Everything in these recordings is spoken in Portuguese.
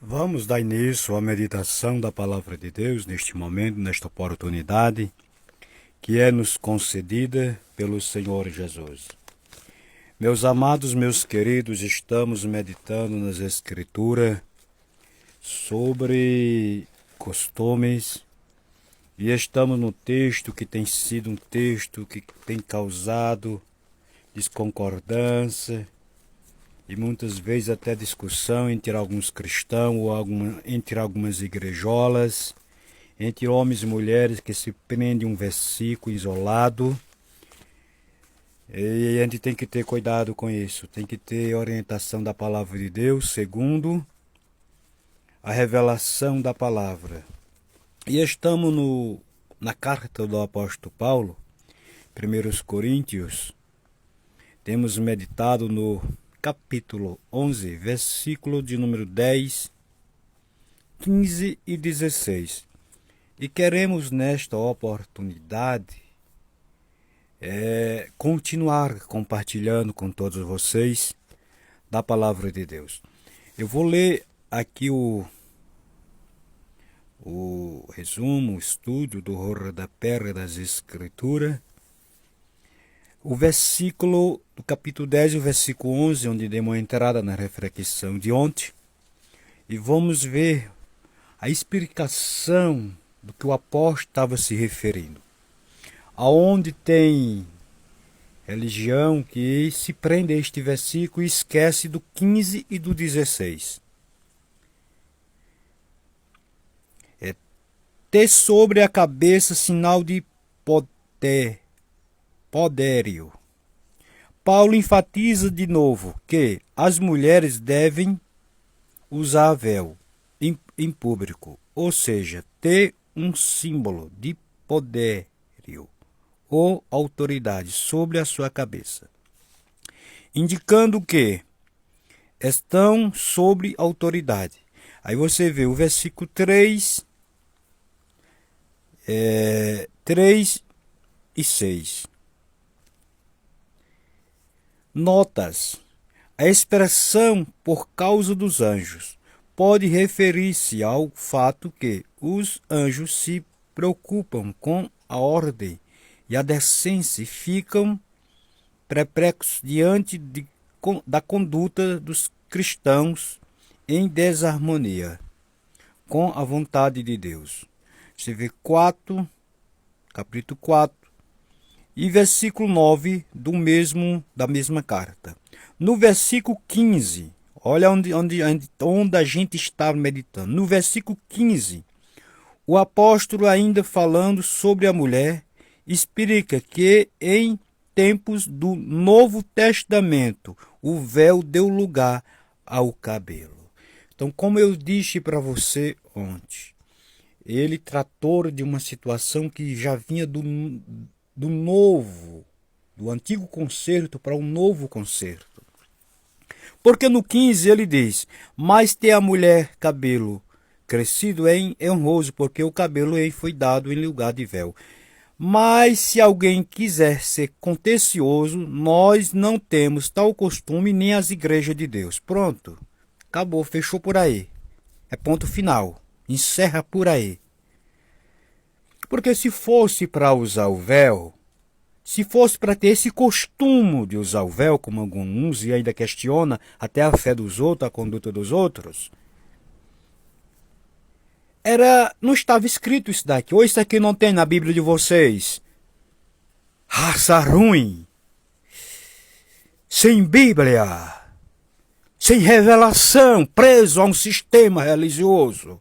Vamos dar início à meditação da Palavra de Deus neste momento, nesta oportunidade que é nos concedida pelo Senhor Jesus. Meus amados, meus queridos, estamos meditando nas Escrituras sobre costumes e estamos no texto que tem sido um texto que tem causado desconcordância e muitas vezes até discussão entre alguns cristãos ou entre algumas igrejolas, entre homens e mulheres que se prendem um versículo isolado. E a gente tem que ter cuidado com isso, tem que ter orientação da palavra de Deus, segundo a revelação da palavra. E estamos na carta do apóstolo Paulo, 1 Coríntios, temos meditado no capítulo 11, versículo de número 10, 15 e 16. E queremos nesta oportunidade continuar compartilhando com todos vocês da palavra de Deus. Eu vou ler aqui o resumo, o estudo do rodapé das Escrituras. O versículo do capítulo 10 e o versículo 11, onde demos uma entrada na reflexão de ontem, e vamos ver a explicação do que o apóstolo estava se referindo. Aonde tem religião que se prende a este versículo e esquece do 15 e do 16. É ter sobre a cabeça sinal de podério. Paulo enfatiza de novo que as mulheres devem usar véu em público, ou seja, ter um símbolo de podério ou autoridade sobre a sua cabeça, indicando que estão sobre autoridade. Aí você vê o versículo 3 e 6. Notas. A expressão por causa dos anjos pode referir-se ao fato que os anjos se preocupam com a ordem e a decência e ficam perplexos diante da conduta dos cristãos em desarmonia com a vontade de Deus. Você vê capítulo 4, e versículo 9 da mesma carta. No versículo 15, olha onde a gente está meditando. No versículo 15, o apóstolo, ainda falando sobre a mulher, explica que em tempos do Novo Testamento o véu deu lugar ao cabelo. Então, como eu disse para você ontem, ele tratou de uma situação que já vinha do antigo concerto para um novo concerto. Porque no 15 ele diz: mas ter a mulher cabelo crescido é honroso, porque o cabelo foi dado em lugar de véu. Mas se alguém quiser ser contencioso, nós não temos tal costume, nem as igrejas de Deus. Pronto, acabou, fechou por aí. É ponto final, encerra por aí. Porque se fosse para usar o véu, se fosse para ter esse costume de usar o véu, como alguns e ainda questiona até a fé dos outros, a conduta dos outros, não estava escrito isso daqui. Ou isso aqui não tem na Bíblia de vocês. Raça ruim, sem Bíblia, sem revelação, preso a um sistema religioso.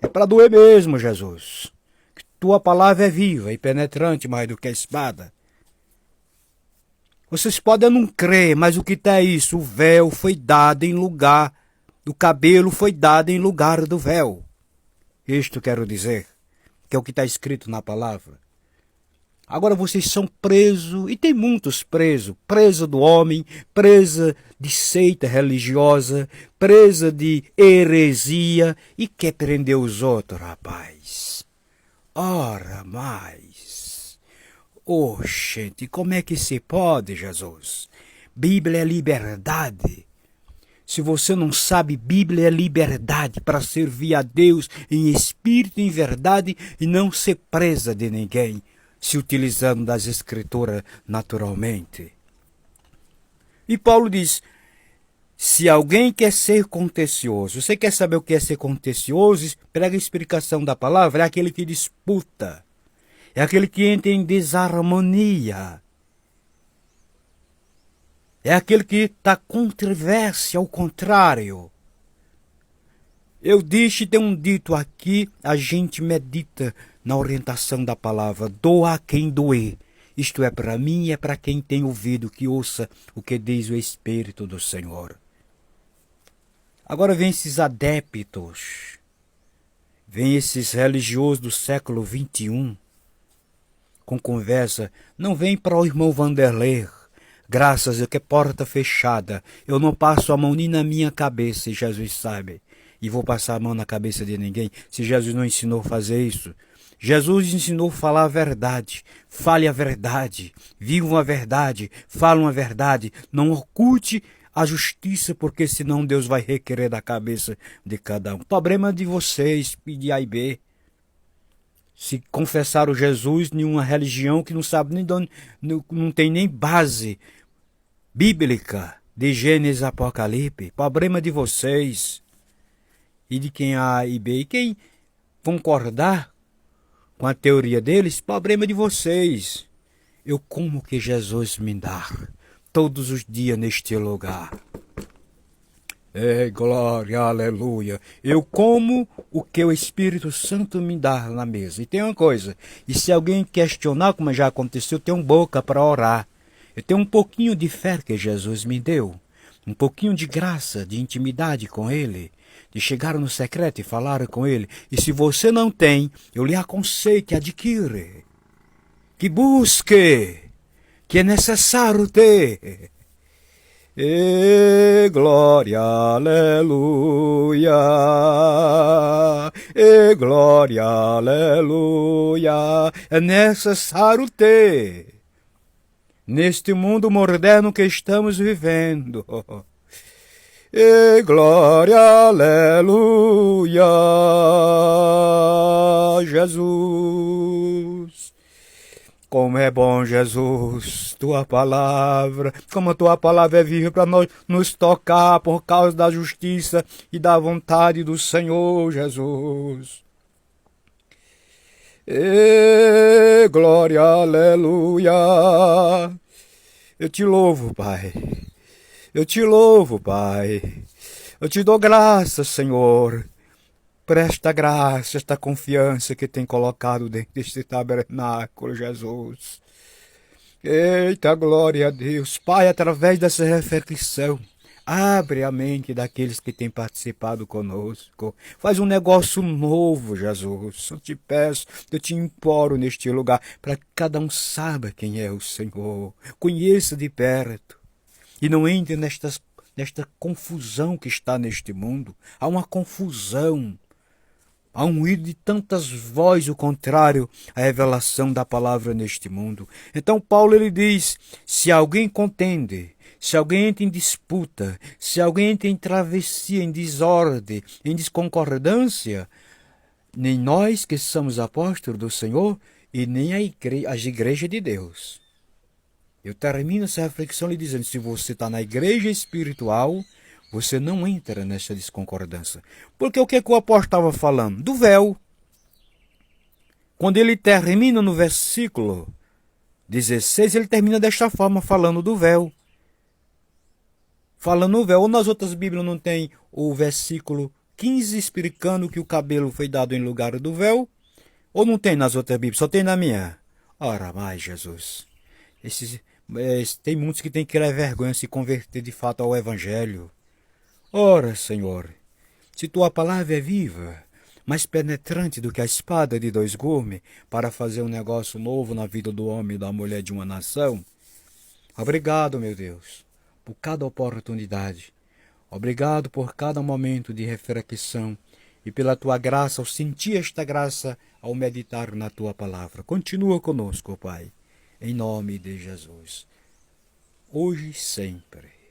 É para doer mesmo, Jesus. Que tua palavra é viva e penetrante mais do que a espada. Vocês podem não crer, mas o que está é isso? O véu foi dado em lugar, o cabelo foi dado em lugar do véu. Isto quero dizer, que é o que está escrito na palavra. Agora vocês são presos, e tem muitos presos, presa do homem, presa de seita religiosa, presa de heresia, e quer prender os outros, rapaz. Ora mais. Gente, como é que se pode, Jesus? Bíblia é liberdade. Se você não sabe, Bíblia é liberdade para servir a Deus em espírito e em verdade e não ser presa de ninguém, se utilizando das Escrituras naturalmente. E Paulo diz, se alguém quer ser contencioso, você quer saber o que é ser contencioso? Pega a explicação da palavra, é aquele que disputa, é aquele que entra em desarmonia, é aquele que está controvérsia ao contrário. Eu disse, tem um dito aqui, a gente medita na orientação da palavra, doa a quem doer. Isto é para mim e é para quem tem ouvido, que ouça o que diz o Espírito do Senhor. Agora vem esses adeptos, vem esses religiosos do século XXI, com conversa, não vem para o irmão Vanderlei, graças a que porta fechada, eu não passo a mão nem na minha cabeça, e Jesus sabe, e vou passar a mão na cabeça de ninguém, se Jesus não ensinou a fazer isso. Jesus ensinou a falar a verdade, fale a verdade, vivam a verdade, falam a verdade, não oculte a justiça, porque senão Deus vai requerer da cabeça de cada um. O problema de vocês, pedir A e B, se confessaram Jesus em uma religião que não sabe nem de onde, não tem nem base bíblica de Gênesis Apocalipse. Problema de vocês e de quem é A e B. E quem concordar com a teoria deles, problema de vocês. Eu como o que Jesus me dá todos os dias neste lugar. Glória, aleluia. Eu como o que o Espírito Santo me dá na mesa. E tem uma coisa, e se alguém questionar, como já aconteceu, eu tenho boca para orar. Eu tenho um pouquinho de fé que Jesus me deu. Um pouquinho de graça, de intimidade com Ele. De chegar no secreto e falar com Ele. E se você não tem, eu lhe aconselho que adquire. Que busque. Que é necessário ter. Glória, aleluia, glória, aleluia, é necessário ter, neste mundo moderno que estamos vivendo, glória, aleluia, Jesus. Como é bom, Jesus, tua palavra, como a tua palavra é viva para nós nos tocar por causa da justiça e da vontade do Senhor Jesus. Glória, aleluia. Eu te louvo, Pai. Eu te louvo, Pai. Eu te dou graças, Senhor, por esta graça, esta confiança que tem colocado dentro deste tabernáculo, Jesus. Eita, glória a Deus. Pai, através dessa reflexão, abre a mente daqueles que têm participado conosco. Faz um negócio novo, Jesus. Eu te peço, eu te imploro neste lugar, para que cada um saiba quem é o Senhor. Conheça de perto. E não entre nesta confusão que está neste mundo. Há uma confusão. Há um ruído de tantas vozes, o contrário à revelação da palavra neste mundo. Então Paulo ele diz, se alguém contende, se alguém entra em disputa, se alguém entra em travessia, em desordem, em desconcordância, nem nós que somos apóstolos do Senhor e nem as igrejas de Deus. Eu termino essa reflexão lhe dizendo, se você está na igreja espiritual, você não entra nessa desconcordância. Porque o que o apóstolo estava falando? Do véu. Quando ele termina no versículo 16, ele termina desta forma, falando do véu. Falando do véu. Ou nas outras Bíblias não tem o versículo 15 explicando que o cabelo foi dado em lugar do véu? Ou não tem nas outras Bíblias? Só tem na minha? Ora mais, Jesus. Tem muitos que têm que ter vergonha de se converter de fato ao Evangelho. Ora, Senhor, se tua palavra é viva, mais penetrante do que a espada de dois gumes, para fazer um negócio novo na vida do homem e da mulher de uma nação, obrigado, meu Deus, por cada oportunidade. Obrigado por cada momento de reflexão e pela tua graça, ao sentir esta graça, ao meditar na tua palavra. Continua conosco, Pai, em nome de Jesus, hoje e sempre.